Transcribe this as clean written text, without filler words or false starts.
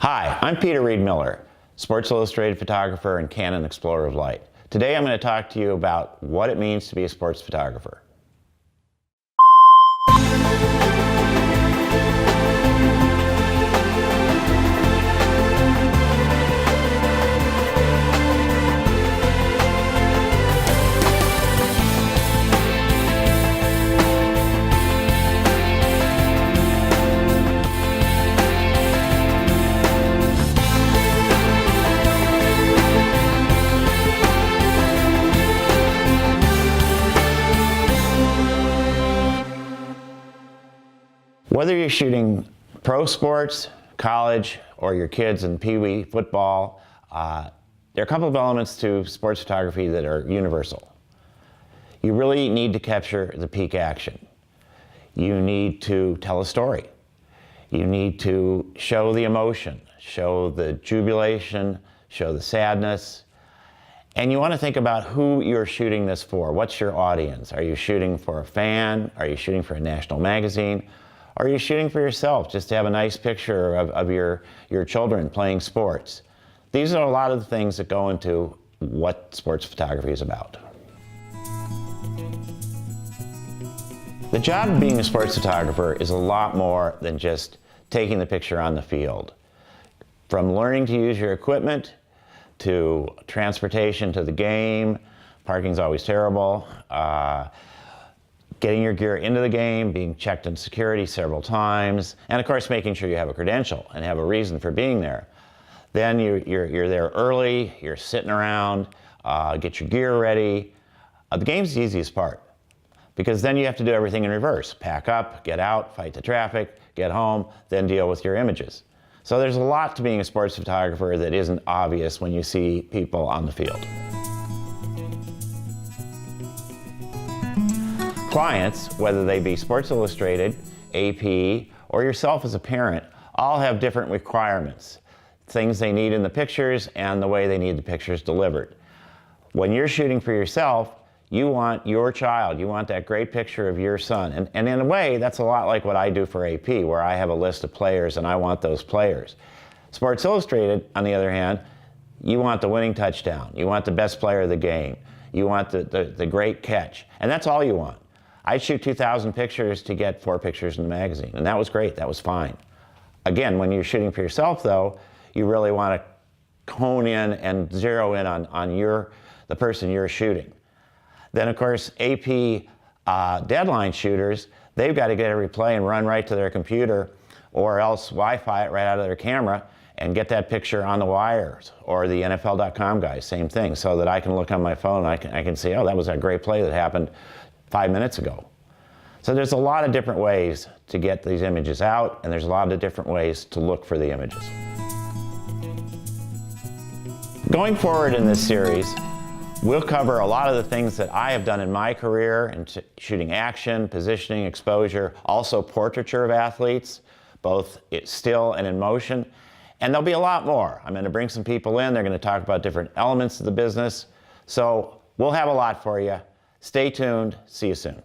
Hi, I'm Peter Reed Miller, Sports Illustrated photographer and Canon Explorer of Light. Today I'm going to talk to you about what it means to be a sports photographer. Whether you're shooting pro sports, college, or your kids in Pee-wee football, there are a couple of elements to sports photography that are universal. You really need to capture the peak action. You need to tell a story. You need to show the emotion, show the jubilation, show the sadness. And you want to think about who you're shooting this for. What's your audience? Are you shooting for a fan? Are you shooting for a national magazine? Are you shooting for yourself, just to have a nice picture of your children playing sports? These are a lot of the things that go into what sports photography is about. The job of being a sports photographer is a lot more than just taking the picture on the field. From learning to use your equipment, to transportation to the game, parking's always terrible, getting your gear into the game, being checked in security several times, and of course making sure you have a credential and have a reason for being there. Then you're there early, you're sitting around, get your gear ready. The game's the easiest part, because then you have to do everything in reverse. Pack up, get out, fight the traffic, get home, then deal with your images. So there's a lot to being a sports photographer that isn't obvious when you see people on the field. Clients, whether they be Sports Illustrated, AP, or yourself as a parent, all have different requirements. Things they need in the pictures and the way they need the pictures delivered. When you're shooting for yourself, you want your child, you want that great picture of your son. And in a way, that's a lot like what I do for AP, where I have a list of players and I want those players. Sports Illustrated, on the other hand, you want the winning touchdown. You want the best player of the game. You want the great catch. And that's all you want. I shoot 2,000 pictures to get 4 pictures in the magazine, and that was great, that was fine. Again, when you're shooting for yourself though, you really want to hone in and zero in on the person you're shooting. Then of course, AP deadline shooters, they've got to get every play and run right to their computer, or else Wi-Fi it right out of their camera and get that picture on the wires, or the NFL.com guys, same thing, so that I can look on my phone and I can see, oh, that was a great play that happened 5 minutes ago. So there's a lot of different ways to get these images out, and there's a lot of different ways to look for the images. Going forward in this series, we'll cover a lot of the things that I have done in my career in shooting action, positioning, exposure, also portraiture of athletes, both still and in motion. And there'll be a lot more. I'm going to bring some people in, they're going to talk about different elements of the business. So we'll have a lot for you. Stay tuned. See you soon.